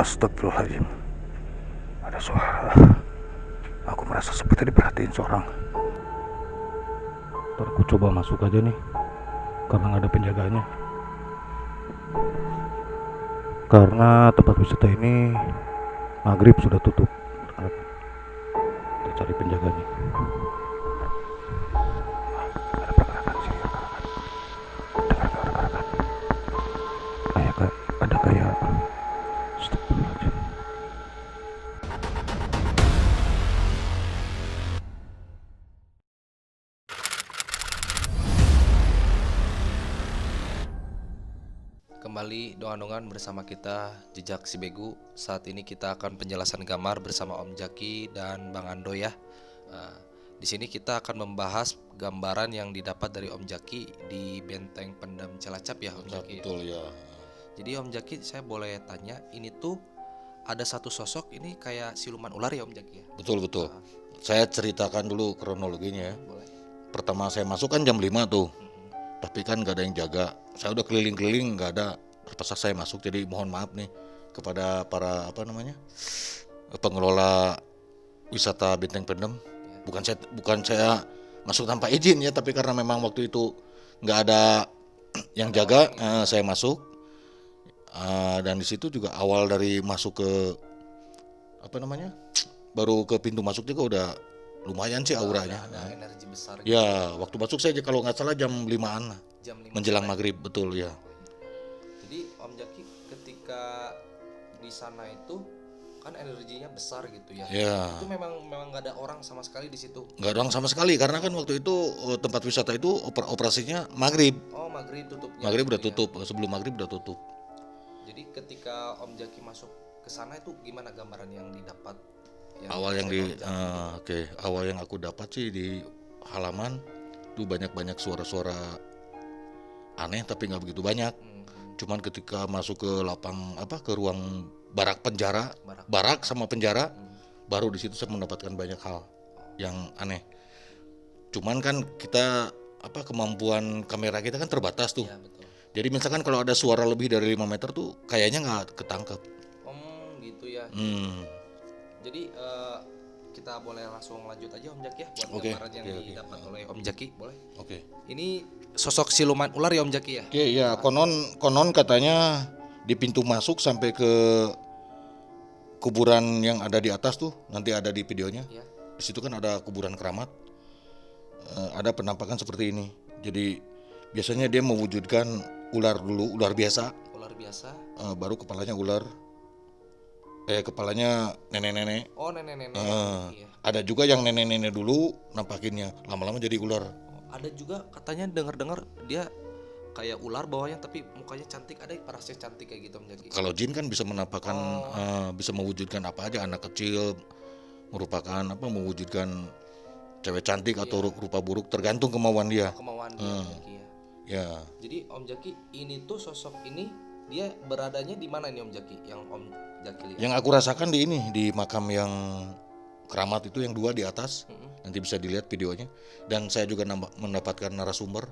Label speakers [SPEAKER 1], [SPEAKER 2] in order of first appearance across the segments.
[SPEAKER 1] Astagfirullahaladzim. Ada suara. Aku merasa seperti diperhatiin seorang. Ntar aku coba masuk aja nih, karena nggak ada penjaganya. Karena tempat wisata ini maghrib sudah tutup. Kita cari penjaganya. Ada pergerakan sih, pergerakan. Dengar pergerakan. Ada kayak. Astagfirullahaladzim.
[SPEAKER 2] Kembali doa-doan bersama kita Jejak Si Begu. Saat ini kita akan penjelasan gambar bersama Om Jaki dan Bang Ando ya. Di sini kita akan membahas gambaran yang didapat dari Om Jaki di Benteng Pendem Cilacap ya Om Jaki.
[SPEAKER 3] Betul ya.
[SPEAKER 2] Jadi Om Jaki, saya boleh tanya, ini tuh ada satu sosok ini kayak siluman ular ya Om Jaki ya?
[SPEAKER 3] Betul. Saya ceritakan dulu kronologinya ya.
[SPEAKER 2] Boleh.
[SPEAKER 3] Pertama saya masuk kan jam 5 tuh. Tapi kan gak ada yang jaga. Saya udah keliling-keliling gak ada. Terpaksa saya masuk, jadi mohon maaf nih kepada para pengelola wisata Benteng Pendem. Bukan saya masuk tanpa izin ya, tapi karena memang waktu itu nggak ada yang jaga, saya masuk. Dan di situ juga awal dari masuk ke baru ke pintu masuk juga udah lumayan sih auranya.
[SPEAKER 2] Ada energi besar gitu.
[SPEAKER 3] Ya, waktu masuk saya kalau nggak salah jam 5-an lah,
[SPEAKER 2] Jam 5
[SPEAKER 3] menjelang
[SPEAKER 2] sore.
[SPEAKER 3] maghrib, betul ya.
[SPEAKER 2] Jadi Om Jaki ketika di sana itu kan energinya besar gitu ya.
[SPEAKER 3] Ya.
[SPEAKER 2] Itu memang nggak ada orang sama sekali di situ.
[SPEAKER 3] Nggak doang sama sekali karena kan waktu itu tempat wisata itu operasinya maghrib.
[SPEAKER 2] Oh, maghrib tutupnya.
[SPEAKER 3] Maghrib
[SPEAKER 2] gitu
[SPEAKER 3] udah
[SPEAKER 2] ya.
[SPEAKER 3] tutup, sebelum maghrib udah tutup.
[SPEAKER 2] Jadi ketika Om Jaki masuk ke sana itu gimana gambaran yang didapat?
[SPEAKER 3] Awal yang
[SPEAKER 2] disampaikan Om Jaki?
[SPEAKER 3] awal yang aku dapat sih di halaman tuh banyak suara-suara aneh tapi nggak begitu banyak. Cuman ketika masuk ke ke ruang barak penjara, barak sama penjara, baru di situ saya mendapatkan banyak hal yang aneh. Cuman kan kita kemampuan kamera kita kan terbatas tuh.
[SPEAKER 2] Iya, betul.
[SPEAKER 3] Jadi misalkan kalau ada suara lebih dari 5 meter tuh kayaknya nggak ketangkep.
[SPEAKER 2] Gitu ya. Jadi kita boleh langsung lanjut aja Om Jaki ya buat
[SPEAKER 3] Oke,
[SPEAKER 2] gambaran yang
[SPEAKER 3] oke.
[SPEAKER 2] didapat oleh Om Jaki, boleh?
[SPEAKER 3] Oke.
[SPEAKER 2] Ini sosok siluman ular ya Om Jaki ya?
[SPEAKER 3] Oke, ya konon katanya di pintu masuk sampai ke kuburan yang ada di atas tuh, nanti ada di videonya.
[SPEAKER 2] Ya.
[SPEAKER 3] Di situ kan ada kuburan keramat. Ada penampakan seperti ini. Jadi biasanya dia mewujudkan ular dulu, ular biasa,
[SPEAKER 2] Ular biasa.
[SPEAKER 3] baru kepalanya nenek-nenek.
[SPEAKER 2] Oh, nenek-nenek. Iya.
[SPEAKER 3] Ada juga yang nenek-nenek dulu nampakinnya, lama-lama jadi ular.
[SPEAKER 2] Ada juga katanya dengar-dengar dia kayak ular bawahnya tapi mukanya cantik, ada parasnya cantik kayak gitu Om Jaki.
[SPEAKER 3] Kalau jin kan bisa menampakkan, bisa mewujudkan apa aja, anak kecil, merupakan mewujudkan cewek cantik atau rupa buruk, tergantung kemauan dia.
[SPEAKER 2] Kemauan dia Om Jaki ya.
[SPEAKER 3] Ya,
[SPEAKER 2] Jadi Om Jaki ini tuh sosok ini dia beradanya di mana nih Om Jaki yang Om Jaki lihat?
[SPEAKER 3] yang aku rasakan di makam yang keramat itu yang 2 di atas, nanti bisa dilihat videonya. Dan saya juga mendapatkan narasumber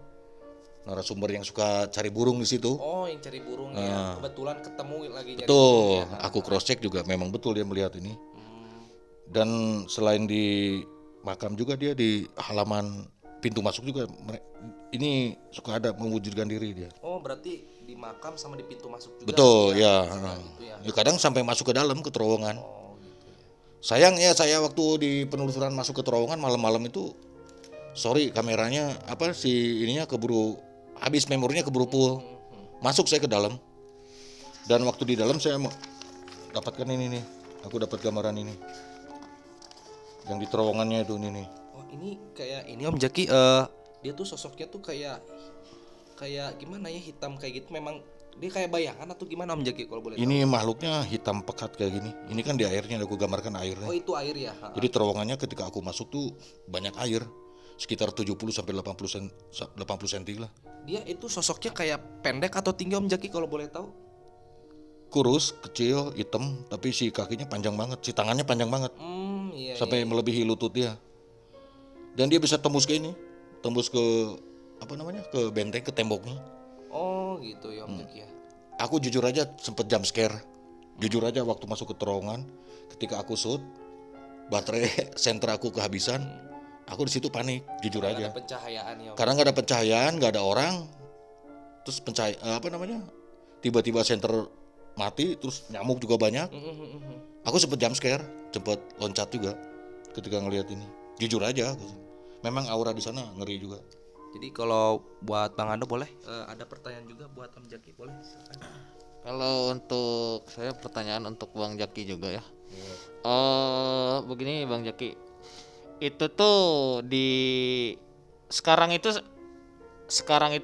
[SPEAKER 3] yang suka cari burung di situ.
[SPEAKER 2] Oh, yang cari burung ya. Kebetulan ketemu lagi nyari burung
[SPEAKER 3] Betul,
[SPEAKER 2] ya.
[SPEAKER 3] aku cross check juga memang betul dia melihat ini. Dan selain di makam juga dia di halaman pintu masuk juga ini suka ada mewujudkan diri dia.
[SPEAKER 2] Oh, berarti di makam sama di pintu masuk juga.
[SPEAKER 3] Betul
[SPEAKER 2] gitu
[SPEAKER 3] ya.
[SPEAKER 2] Gitu ya.
[SPEAKER 3] Ya, kadang sampai masuk ke dalam ke terowongan.
[SPEAKER 2] Oh, gitu ya.
[SPEAKER 3] Sayang ya saya waktu di penelusuran masuk ke terowongan malam-malam itu, sorry kameranya ininya keburu habis, memorinya keburu full. Masuk saya ke dalam. Dan waktu di dalam saya dapatkan ini nih. Aku dapat gambaran ini. Yang di terowongannya itu ini nih.
[SPEAKER 2] Oh, ini kayak ini Om Jaki dia tuh sosoknya tuh kayak gimana ya, hitam kayak gitu. Memang dia kayak bayangan atau gimana Om Jaki kalau boleh tahu?
[SPEAKER 3] Ini makhluknya hitam pekat kayak gini. Ini kan di airnya, aku gambarkan airnya.
[SPEAKER 2] Oh, itu air ya.
[SPEAKER 3] Jadi terowongannya ketika aku masuk tuh banyak air. Sekitar 70 sampai 80 cm lah.
[SPEAKER 2] Dia itu sosoknya kayak pendek atau tinggi Om Jaki kalau boleh tahu?
[SPEAKER 3] Kurus, kecil, hitam, tapi si kakinya panjang banget, si tangannya panjang banget.
[SPEAKER 2] Iya.
[SPEAKER 3] Sampai melebihi lutut dia. Dan dia bisa tembus ke ini. Tembus ke ke benteng, ke temboknya.
[SPEAKER 2] Oh, gitu ya Om Jaki ya.
[SPEAKER 3] Aku jujur aja sempet jump scare. Jujur aja waktu masuk ke terowongan, ketika aku shoot, baterai senter aku kehabisan, aku di situ panik, jujur
[SPEAKER 2] Nggak
[SPEAKER 3] aja.
[SPEAKER 2] ada pencahayaan ya Om.
[SPEAKER 3] Karena nggak ada pencahayaan, nggak ada orang, terus tiba-tiba senter mati, terus nyamuk juga banyak. Aku sempet jump scare, sempet loncat juga ketika ngelihat ini. Jujur aja, memang aura di sana ngeri juga.
[SPEAKER 2] Jadi kalau buat Bang Ando boleh ada pertanyaan juga buat Om Jaki, boleh silakan.
[SPEAKER 4] Kalau untuk saya pertanyaan untuk Bang Jaki juga ya. Begini Bang Jaki, itu tuh di sekarang itu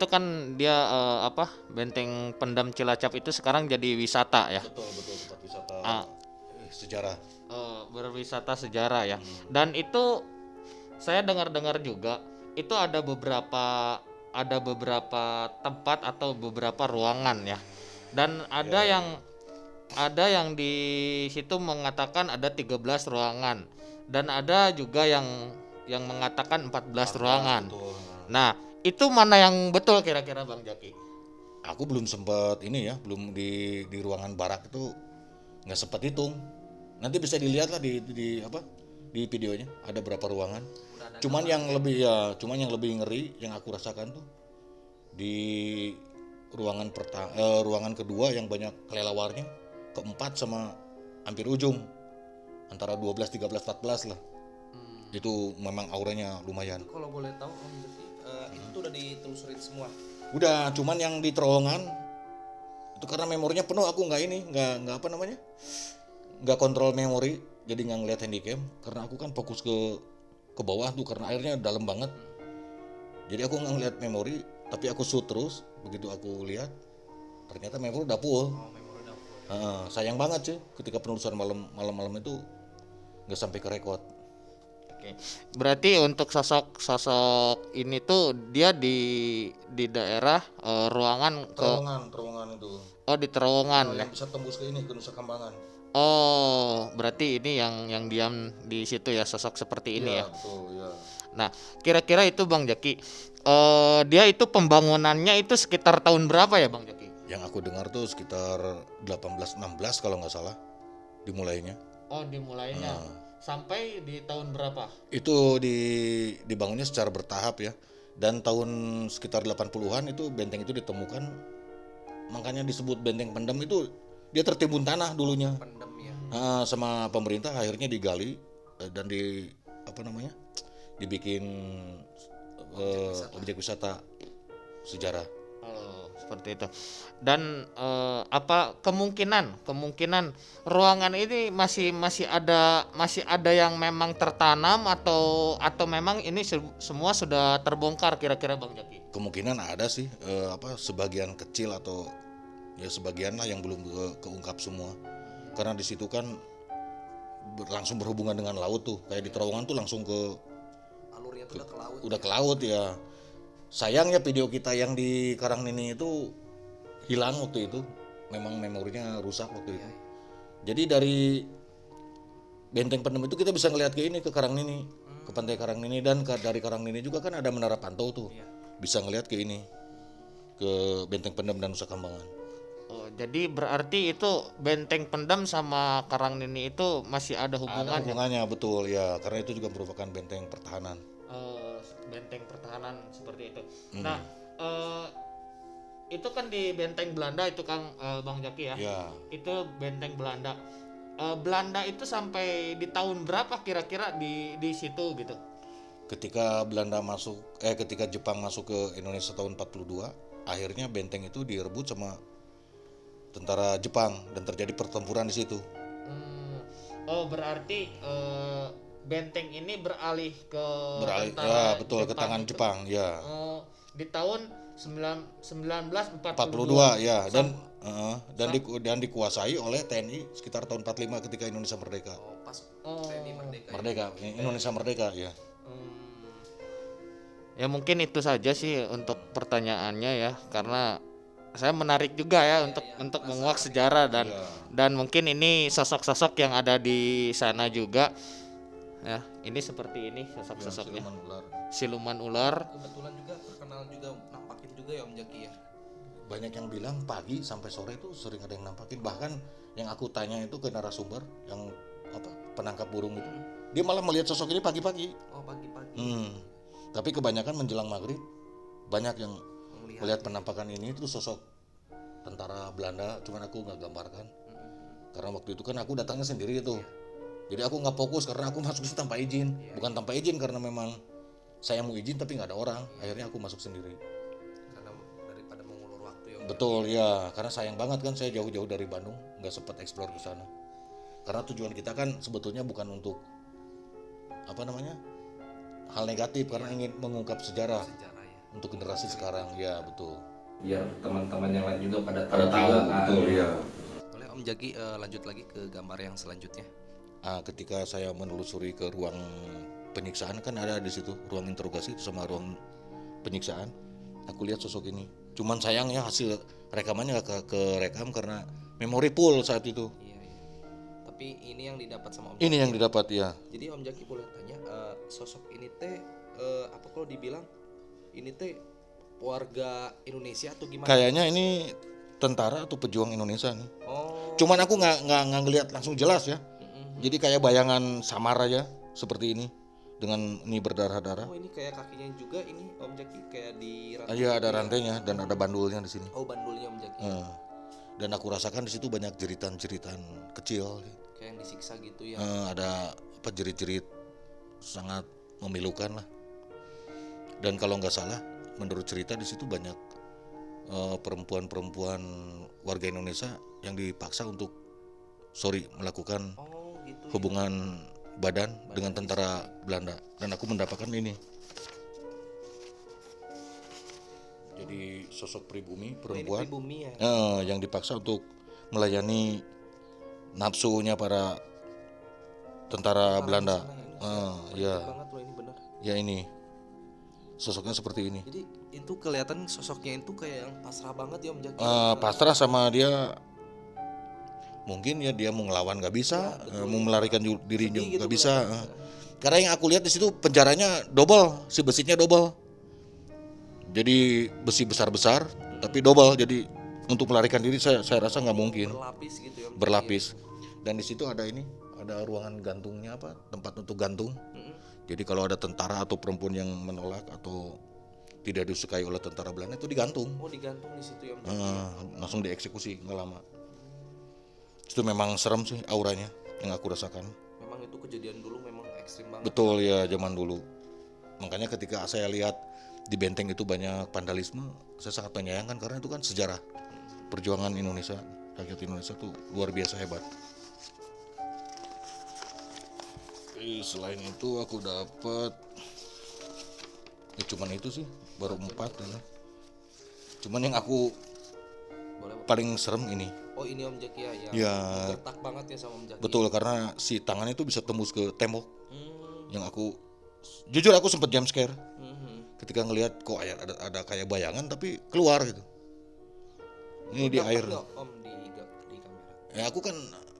[SPEAKER 4] kan dia Benteng Pendam Cilacap itu sekarang jadi wisata ya.
[SPEAKER 3] Betul tempat wisata sejarah.
[SPEAKER 4] Berwisata sejarah ya. Dan itu saya dengar-dengar juga itu ada beberapa tempat atau beberapa ruangan ya. Dan ada yang di situ mengatakan ada 13 ruangan dan ada juga yang mengatakan 14 ruangan.
[SPEAKER 3] Betul.
[SPEAKER 4] Nah, itu mana yang betul kira-kira Bang Jaki?
[SPEAKER 3] Aku belum sempat ini ya, belum di ruangan barak itu nggak sempat hitung. Nanti bisa dilihat lah di videonya ada berapa ruangan. Cuman yang lebih ngeri yang aku rasakan tuh di ruangan kedua yang banyak kelelawarnya, keempat sama hampir ujung antara 12, 13, 14 lah. Itu memang auranya lumayan.
[SPEAKER 2] Kalau boleh tahu Om Jaki, itu tuh udah ditelusurin semua.
[SPEAKER 3] Udah, cuman yang di terowongan itu karena memorinya penuh, aku nggak kontrol memori, jadi nggak ngeliat handycam karena aku kan fokus ke bawah tuh karena airnya dalam banget. Jadi aku nggak ngeliat memori, tapi aku shoot terus. Begitu aku lihat, ternyata memori udah full. Sayang banget sih ketika penelusuran malam itu nggak sampai ke rekod.
[SPEAKER 4] Oke. Berarti untuk sosok ini tuh dia di daerah ruangan
[SPEAKER 3] Terowongan itu.
[SPEAKER 4] Oh, di terowongan ya.
[SPEAKER 3] Yang bisa tembus ke Nusa Kambangan.
[SPEAKER 4] Oh, berarti ini yang diam di situ ya, sosok seperti ini ya.
[SPEAKER 3] Betul, ya.
[SPEAKER 4] Nah, kira-kira itu Bang Jaki, dia itu pembangunannya itu sekitar tahun berapa ya Bang Jaki?
[SPEAKER 3] Yang aku dengar tuh sekitar 18-16 kalau nggak salah dimulainya.
[SPEAKER 4] Oh, dimulainya. Sampai di tahun berapa?
[SPEAKER 3] Itu dibangunnya secara bertahap ya. Dan tahun sekitar 80-an itu benteng itu ditemukan. Makanya disebut benteng pendam, itu dia tertimbun tanah dulunya.
[SPEAKER 2] Pendem ya.
[SPEAKER 3] Sama pemerintah akhirnya digali dan dibikin objek wisata sejarah.
[SPEAKER 4] Oh, seperti itu. Dan kemungkinan ruangan ini masih ada yang memang tertanam atau memang ini semua sudah terbongkar kira-kira Bang Jaki?
[SPEAKER 3] Kemungkinan ada sih sebagian kecil atau ya sebagian lah yang belum keungkap semua. Karena di situ kan langsung berhubungan dengan laut tuh. Kayak di terowongan tuh langsung ke
[SPEAKER 2] Alurnya tuh udah ke laut.
[SPEAKER 3] Udah ke laut ya. Sayangnya video kita yang di Karangnini itu hilang waktu itu. Memang memorinya rusak waktu itu. Jadi dari Benteng Pendem itu kita bisa ngelihat ke Karangnini, ke pantai Karangnini, dan dari Karangnini juga kan ada menara pantau tuh. Bisa ngelihat ke Benteng Pendem dan Nusa Kambangan.
[SPEAKER 4] Oh, jadi berarti itu Benteng Pendam sama Karangnini itu masih ada hubungannya?
[SPEAKER 3] Ada hubungannya, betul ya, karena itu juga merupakan benteng pertahanan.
[SPEAKER 4] Benteng pertahanan seperti itu. Nah, itu kan di benteng Belanda itu Kang Bang Jaki ya?
[SPEAKER 3] Ya.
[SPEAKER 4] Itu benteng Belanda. Belanda itu sampai di tahun berapa kira-kira di situ gitu?
[SPEAKER 3] Ketika Jepang masuk ke Indonesia tahun 42, akhirnya benteng itu direbut sama tentara Jepang dan terjadi pertempuran di situ.
[SPEAKER 4] Oh, berarti benteng ini beralih ke
[SPEAKER 3] ya betul, ke tangan Jepang ya.
[SPEAKER 4] Di tahun 1942
[SPEAKER 3] ya, dan dikuasai oleh TNI sekitar tahun 45 ketika Indonesia merdeka.
[SPEAKER 2] Pas TNI
[SPEAKER 3] merdeka. Indonesia merdeka ya.
[SPEAKER 4] Ya mungkin itu saja sih untuk pertanyaannya ya, karena saya menarik juga ya untuk menguak sejarah dan mungkin ini sosok-sosok yang ada di sana juga ya, ini seperti ini sosok-sosoknya siluman ular.
[SPEAKER 2] Kebetulan juga terkenal juga nampakin juga ya Om Jaki ya.
[SPEAKER 3] Banyak yang bilang pagi sampai sore itu sering ada yang nampakin, bahkan Yang aku tanya itu ke narasumber yang apa penangkap burung itu, dia malah melihat sosok ini pagi-pagi.
[SPEAKER 2] Oh, pagi-pagi.
[SPEAKER 3] Tapi kebanyakan menjelang maghrib banyak yang
[SPEAKER 2] Melihat.
[SPEAKER 3] melihat penampakan ini itu sosok tentara Belanda, cuman aku nggak gambarkan karena waktu itu kan aku datangnya sendiri itu. Jadi aku nggak fokus karena aku masuk tanpa izin, bukan tanpa izin karena memang saya mau izin tapi nggak ada orang. Akhirnya aku masuk sendiri.
[SPEAKER 2] Karena daripada mengulur waktu ya.
[SPEAKER 3] Betul ya, karena sayang banget kan saya jauh-jauh dari Bandung, nggak sempat eksplor ke sana. Karena tujuan kita kan sebetulnya bukan untuk apa namanya hal negatif, karena ingin mengungkap sejarah
[SPEAKER 2] Sejarah ya.
[SPEAKER 3] untuk generasi sekarang. Ya betul.
[SPEAKER 2] Biar teman-teman yang lain juga pada
[SPEAKER 3] Tahu betul ya.
[SPEAKER 2] Boleh Om Jaki lanjut lagi ke gambar yang selanjutnya.
[SPEAKER 3] Ketika saya menelusuri ke ruang penyiksaan kan ada di situ ruang interogasi sama ruang penyiksaan. Aku lihat sosok ini. Cuman sayang ya hasil rekamannya gak kerekam karena memori full saat itu.
[SPEAKER 2] Iya. Tapi ini yang didapat sama Om
[SPEAKER 3] Ini
[SPEAKER 2] Jaki
[SPEAKER 3] yang
[SPEAKER 2] ya?
[SPEAKER 3] didapat ya.
[SPEAKER 2] Jadi Om Jaki boleh tanya sosok ini teh apa kalau dibilang ini teh warga Indonesia atau gimana?
[SPEAKER 3] Kayaknya ini tentara atau pejuang Indonesia nih.
[SPEAKER 2] Oh.
[SPEAKER 3] Cuman aku nggak ngelihat langsung jelas ya. Jadi kayak bayangan samar aja seperti ini dengan ini berdarah-darah.
[SPEAKER 2] Oh, ini kayak kakinya juga ini Om Jaki kayak di rantai.
[SPEAKER 3] Iya ada rantainya dan ada bandulnya di sini.
[SPEAKER 2] Oh, bandulnya Om Jaki.
[SPEAKER 3] Dan aku rasakan di situ banyak jeritan-jeritan kecil.
[SPEAKER 2] Kayak yang disiksa gitu ya.
[SPEAKER 3] Ada apa jerit-jerit sangat memilukan lah. Dan kalau nggak salah, menurut cerita di situ banyak perempuan-perempuan warga Indonesia yang dipaksa untuk melakukan
[SPEAKER 2] Oh, gitu.
[SPEAKER 3] hubungan badan dengan tentara Belanda. Dan aku mendapatkan ini. Jadi sosok pribumi perempuan
[SPEAKER 2] Ini pribumi ya.
[SPEAKER 3] yang dipaksa untuk melayani nafsunya para tentara Belanda. Ya,
[SPEAKER 2] Banget loh ini benar.
[SPEAKER 3] ya ini sosoknya seperti ini.
[SPEAKER 2] Jadi itu kelihatan sosoknya itu kayak yang pasrah banget ya Om Jaki.
[SPEAKER 3] Pasrah sama dia, mungkin ya dia mau ngelawan nggak bisa, mau melarikan diri
[SPEAKER 2] Sedih gitu
[SPEAKER 3] nggak bisa.
[SPEAKER 2] kelihatan.
[SPEAKER 3] Karena yang aku lihat di situ penjaranya double, si besinya double. Jadi besi besar-besar, tapi double. Jadi untuk melarikan diri saya rasa nggak mungkin.
[SPEAKER 2] Berlapis gitu ya Om Jaki.
[SPEAKER 3] Berlapis. Dan di situ ada ini, ada ruangan gantungnya apa? Tempat untuk gantung. Jadi kalau ada tentara atau perempuan yang menolak atau tidak disukai oleh tentara Belanda itu digantung.
[SPEAKER 2] Oh, digantung di situ ya Om Jaki.
[SPEAKER 3] Langsung dieksekusi nggak lama. Itu memang serem sih auranya yang aku rasakan.
[SPEAKER 2] Memang itu kejadian dulu memang ekstrim banget.
[SPEAKER 3] Betul ya zaman dulu. Makanya ketika saya lihat di benteng itu banyak vandalisme, saya sangat menyayangkan karena itu kan sejarah perjuangan Indonesia, rakyat Indonesia tuh luar biasa hebat. Selain itu aku dapat cuman itu sih baru 4 ya. Cuman yang aku
[SPEAKER 2] Boleh.
[SPEAKER 3] paling serem ini.
[SPEAKER 2] Oh, ini Om Jaki ya yang
[SPEAKER 3] Ya.
[SPEAKER 2] gertak banget ya sama Om Jaki.
[SPEAKER 3] Betul karena si tangannya itu bisa tembus ke tembok. Yang aku jujur aku sempat jump scare ketika ngelihat kok ada kayak bayangan tapi keluar gitu. Ini di
[SPEAKER 2] Dapat
[SPEAKER 3] air.
[SPEAKER 2] nggak, Om di kamera.
[SPEAKER 3] Ya aku kan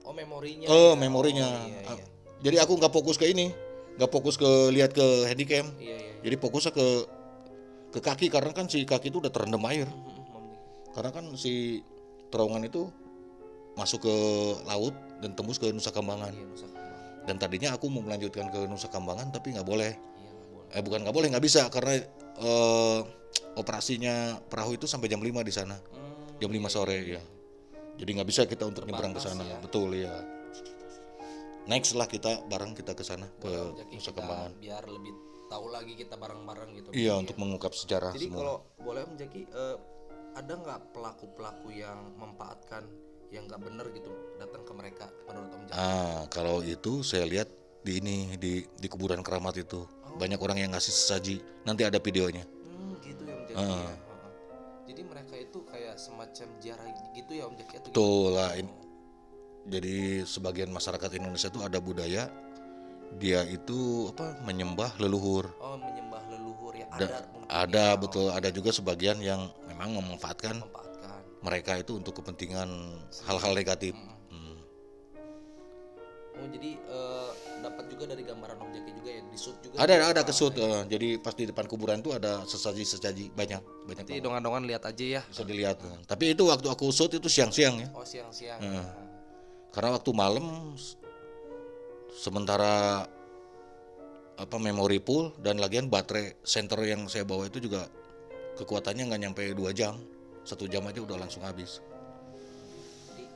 [SPEAKER 2] Memorinya.
[SPEAKER 3] memorinya.
[SPEAKER 2] Iya.
[SPEAKER 3] Jadi aku nggak fokus ke ini, nggak fokus ke lihat ke handycam.
[SPEAKER 2] Iya.
[SPEAKER 3] Jadi fokusnya ke kaki karena kan si kaki itu udah terendam air.
[SPEAKER 2] Om Jaki.
[SPEAKER 3] Karena kan si terowongan itu masuk ke laut dan tembus ke Nusa Kambangan.
[SPEAKER 2] Iya, Nusa Kambangan.
[SPEAKER 3] Dan tadinya aku mau melanjutkan ke Nusa Kambangan tapi nggak boleh.
[SPEAKER 2] Iya, nggak boleh.
[SPEAKER 3] Bukan nggak boleh, nggak bisa karena operasinya perahu itu sampai jam 5 di sana. Jam 5 sore ya. Jadi nggak bisa kita untuk nyebrang ke sana.
[SPEAKER 2] ya.
[SPEAKER 3] Betul ya. Next lah kita ke sana ke
[SPEAKER 2] Om Jaki,
[SPEAKER 3] Nusa
[SPEAKER 2] kita
[SPEAKER 3] Kambangan.
[SPEAKER 2] biar lebih tahu lagi kita bareng-bareng gitu.
[SPEAKER 3] Iya, untuk mengungkap sejarah
[SPEAKER 2] Jadi
[SPEAKER 3] semua.
[SPEAKER 2] kalau boleh Om Jaki, ada nggak pelaku-pelaku yang memanfaatkan yang nggak bener gitu datang ke mereka menurut Om Jaki?
[SPEAKER 3] Kalau itu saya lihat di kuburan keramat itu banyak orang yang ngasih sesaji. Nanti ada videonya.
[SPEAKER 2] Gitu ya Om Jaki. Ya. Jadi mereka itu kayak semacam ziarah gitu ya Om Jaki atau
[SPEAKER 3] Betul lah. Jadi sebagian masyarakat Indonesia itu ada budaya dia itu menyembah leluhur.
[SPEAKER 2] Oh, menyembah leluhur ya, adat mungkin.
[SPEAKER 3] Ada betul, ada juga sebagian yang memang memanfaatkan
[SPEAKER 2] Memanfaatkan.
[SPEAKER 3] mereka itu untuk kepentingan hal-hal negatif.
[SPEAKER 2] Oh, jadi dapat juga dari gambaran Om Jaki juga ya, di shoot juga.
[SPEAKER 3] Ada kesut. Jadi pas di depan kuburan itu ada sesaji banyak
[SPEAKER 2] Nanti
[SPEAKER 3] banget.
[SPEAKER 2] dongan-dongan lihat aja ya.
[SPEAKER 3] Bisa dilihat. Tapi itu waktu aku shoot itu siang-siang ya.
[SPEAKER 2] Oh, siang-siang.
[SPEAKER 3] Karena waktu malam sementara memori full dan lagian baterai center yang saya bawa itu juga kekuatannya nggak nyampe 2 jam, 1 jam aja udah langsung habis.
[SPEAKER 2] Jadi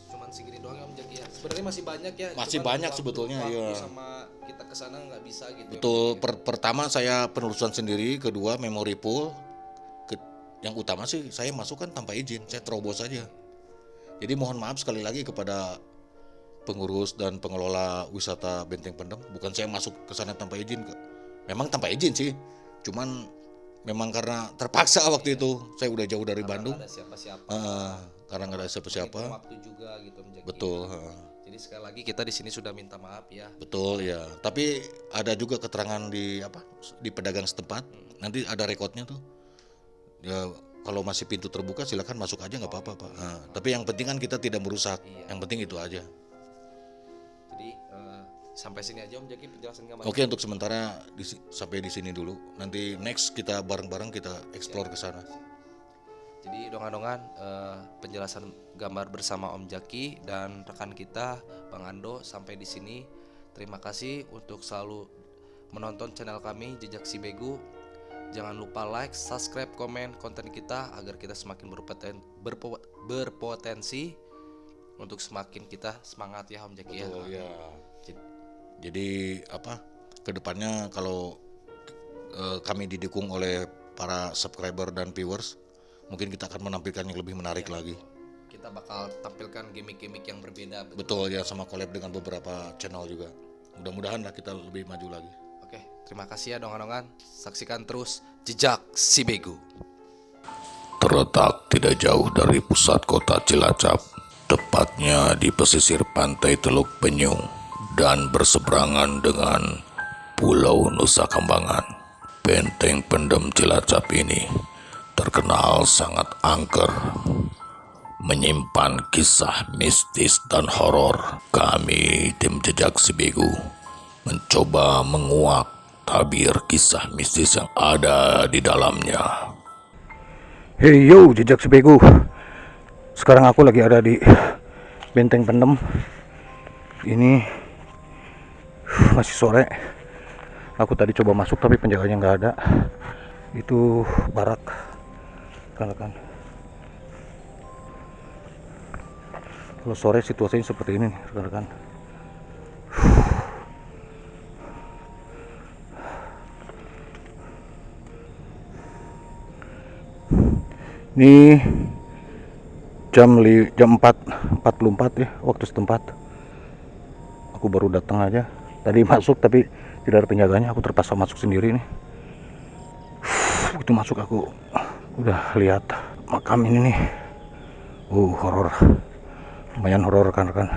[SPEAKER 2] cuman segini doang ya Om Jaki ya. Sebenarnya masih banyak ya.
[SPEAKER 3] Masih
[SPEAKER 2] cuman
[SPEAKER 3] banyak sebetulnya,
[SPEAKER 2] waktu
[SPEAKER 3] iya.
[SPEAKER 2] sama kita kesana nggak bisa gitu.
[SPEAKER 3] Betul.
[SPEAKER 2] Ya.
[SPEAKER 3] Pertama saya penelusuran sendiri, kedua memori full. Yang utama sih saya masuk kan tanpa izin, saya terobos saja. Jadi mohon maaf sekali lagi kepada pengurus dan pengelola wisata Benteng Pendem, bukan saya masuk ke sana tanpa izin. Memang tanpa izin sih, cuman memang karena terpaksa waktu itu. Saya udah jauh dari Bandung.
[SPEAKER 2] Nggak ada siapa-siapa.
[SPEAKER 3] Karena nggak ada siapa-siapa.
[SPEAKER 2] Waktu juga gitu Om Jaki.
[SPEAKER 3] Betul.
[SPEAKER 2] Jadi sekali lagi kita di sini sudah minta maaf ya.
[SPEAKER 3] Betul ya. Tapi ada juga keterangan di pedagang setempat. Nanti ada rekodnya tuh. Ya kalau masih pintu terbuka silakan masuk aja nggak apa-apa Pak. Tapi yang penting kan kita tidak merusak.
[SPEAKER 2] Iya.
[SPEAKER 3] Yang penting itu aja.
[SPEAKER 2] Jadi sampai sini aja Om Jaki penjelasan gambar.
[SPEAKER 3] Oke, untuk sementara sampai di sini dulu. Nanti next kita bareng-bareng kita explore ke sana.
[SPEAKER 2] Jadi dongan-dongan penjelasan gambar bersama Om Jaki dan rekan kita Bang Ando sampai di sini. Terima kasih untuk selalu menonton channel kami Jejak Si Begu. Jangan lupa like, subscribe, komen konten kita agar kita semakin berpotensi untuk semakin kita semangat ya Om Jaki.
[SPEAKER 3] Betul ya. Jadi kedepannya kalau kami didukung oleh para subscriber dan viewers, mungkin kita akan menampilkan yang lebih menarik lagi.
[SPEAKER 2] Kita bakal tampilkan gimmick-gimmick yang berbeda.
[SPEAKER 3] Betul ya, sama collab dengan beberapa channel juga. Mudah-mudahan lah kita lebih maju lagi.
[SPEAKER 2] Oke, terima kasih ya dongan-dongan. Saksikan terus Jejak Si Begu.
[SPEAKER 1] Terletak tidak jauh dari pusat kota Cilacap, tepatnya di pesisir pantai Teluk Penyu dan berseberangan dengan Pulau Nusa Kambangan. Benteng Pendem Cilacap ini terkenal sangat angker, menyimpan kisah mistis dan horor. Kami tim Jejak Si Begu mencoba menguak tabir kisah mistis yang ada di dalamnya.
[SPEAKER 5] Hey yo, Jejak Si Begu. Sekarang aku lagi ada di Benteng Pendem. Ini masih sore. Aku tadi coba masuk tapi penjaganya nggak ada. Itu barak, kan. Kalau sore situasinya seperti ini, rekan-rekan. Ini jam 4.44 ya waktu setempat. Aku baru datang aja. Tadi masuk tapi tidak ada penjaganya. Aku terpaksa masuk sendiri nih. Begitu masuk aku udah lihat makam ini nih. Horor. Lumayan horor rekan-rekan.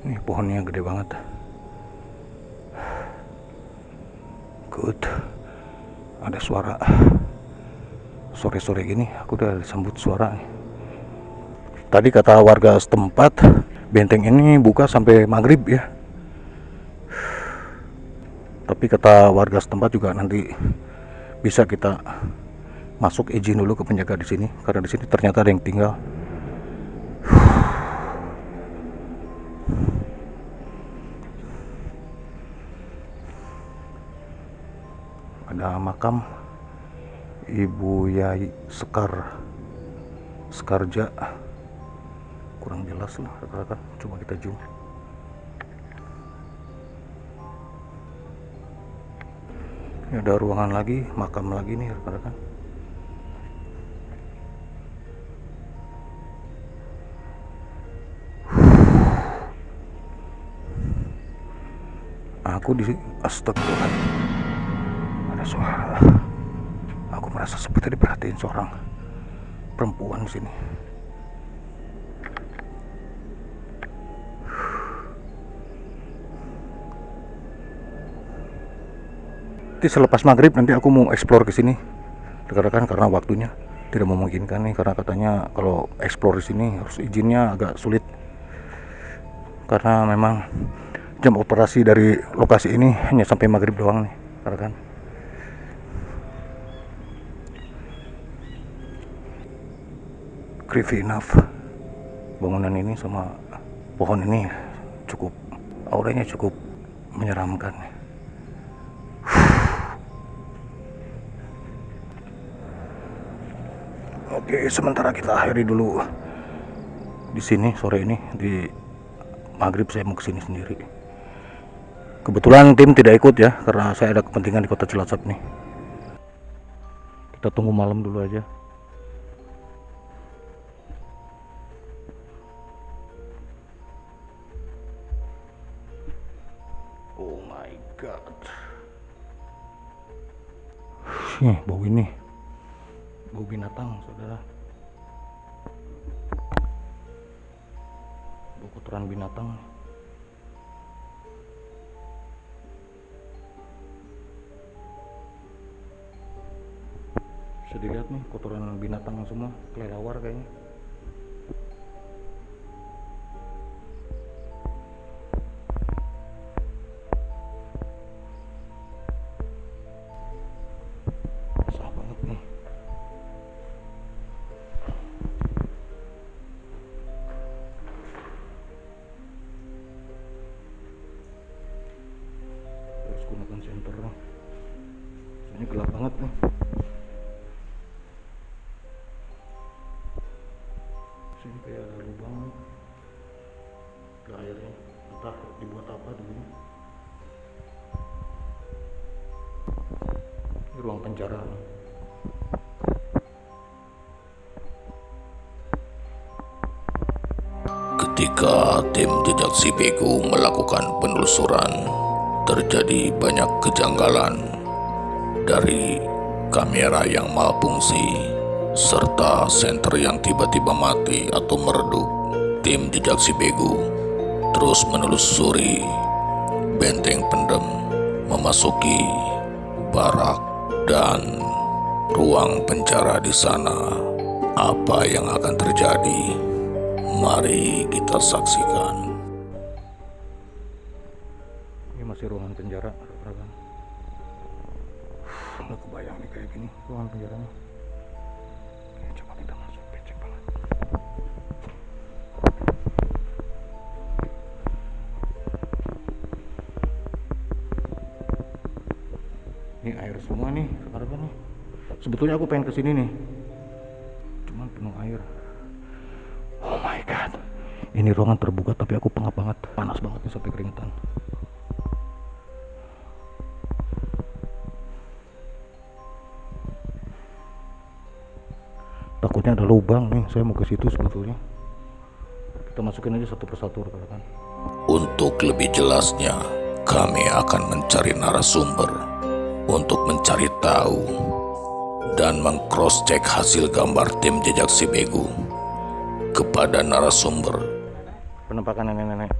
[SPEAKER 5] Ini pohonnya gede banget. Good. Ada suara sore-sore gini, aku udah disambut suara nih. Tadi kata warga setempat, benteng ini buka sampai maghrib ya. Tapi kata warga setempat juga nanti bisa kita masuk izin dulu ke penjaga di sini, karena di sini ternyata ada yang tinggal. Ada makam Ibu Yai Sekarja, kurang jelas lah rekan-rekan, coba kita zoom. Ini ada ruangan lagi, makam lagi nih rekan-rekan. Aku di astagfirullah. Ada suara. Aku merasa seperti diperhatiin seorang perempuan di sini. Nanti selepas maghrib nanti aku mau explore ke sini, rekan-rekan, karena waktunya tidak memungkinkan nih, karena katanya kalau explore di sini harus izinnya agak sulit, karena memang jam operasi dari lokasi ini hanya sampai maghrib doang nih, rekan-rekan. Creepy enough. bangunan ini sama pohon ini cukup, auranya cukup menyeramkan. Oke, sementara kita akhiri dulu di sini sore ini. Di maghrib saya mau kesini sendiri. Kebetulan tim tidak ikut ya, karena saya ada kepentingan di kota Cilacap nih. Kita tunggu malam dulu aja. Oh my god. Bau ini. Bau binatang, saudara. Bau kotoran binatang. Bisa dilihat nih kotoran binatang semua, kelelawar kayaknya. Basah banget nih. Harus gunakan senter. Soalnya gelap banget nih. Sini kayak ada lubang ke airnya, entah dibuat apa dulu. Ini ruang penjara.
[SPEAKER 1] Ketika tim jejak si Begu melakukan penelusuran, terjadi banyak kejanggalan dari kamera yang malfungsi serta senter yang tiba-tiba mati atau meredup. Tim jejak si Begu terus menelusuri benteng pendem, memasuki barak dan ruang penjara di sana. Apa yang akan terjadi? Mari kita saksikan.
[SPEAKER 5] Ini masih ruangan penjara, rekan. Nggak kebayang nih kayak gini ruangan penjaranya. Oke, coba kita masuk, becek banget. Ini air semua nih, rekan nih. Sebetulnya aku pengen kesini nih, cuman penuh air. Oh my god, ini ruangan terbuka tapi aku pengap banget, panas banget nih sampai keringetan. Takutnya ada lubang nih, saya mau ke situ sebetulnya. Kita masukin aja satu persatu rekan-rekan.
[SPEAKER 1] Untuk lebih jelasnya, kami akan mencari narasumber untuk mencari tahu dan meng-cross-check hasil gambar tim jejak si Begu kepada narasumber.
[SPEAKER 5] Penampakan nenek-nenek.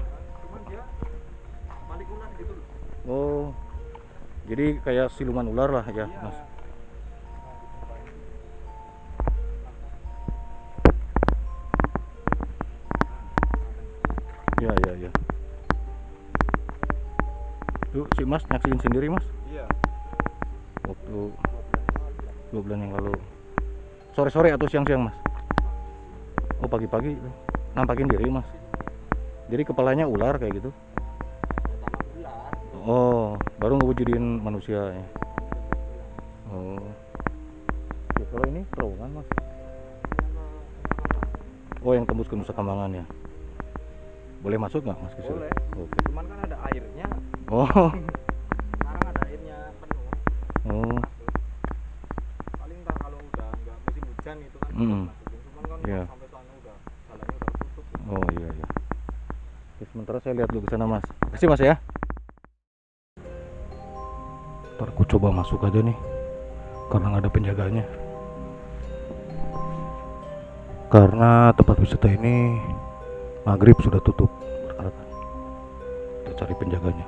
[SPEAKER 5] Oh, jadi kayak siluman ular lah ya, Mas. Ya. Tuh si Mas nyaksiin sendiri, Mas.
[SPEAKER 6] Iya.
[SPEAKER 5] Waktu 2 bulan yang lalu. Sore-sore atau siang-siang, Mas? Oh, pagi-pagi nampakin diri, Mas. Jadi kepalanya ular kayak gitu. Oh, baru ngewujudin manusia ya. Oh. Ya, kalau ini terowongan, Mas. Oh, yang tembus ke Nusa Kambangan ya. Boleh masuk nggak, Mas, ke situ?
[SPEAKER 6] Boleh.
[SPEAKER 5] Oke.
[SPEAKER 6] Cuman kan ada airnya.
[SPEAKER 5] Oh.
[SPEAKER 6] Sekarang ada airnya penuh.
[SPEAKER 5] Oh.
[SPEAKER 6] Paling ntar kalau udah nggak musim hujan itu kan
[SPEAKER 5] Mm-mm.
[SPEAKER 6] masukin. Cuman kan
[SPEAKER 5] Iya.
[SPEAKER 6] sampai sana udah jalannya udah tutup.
[SPEAKER 5] Oh iya. Oke, sementara saya lihat dulu ke sana, Mas. Kasih, Mas ya. Ntar aku coba masuk aja nih, karena nggak ada penjaganya. Karena tempat wisata ini maghrib sudah tutup. Kita cari penjaganya.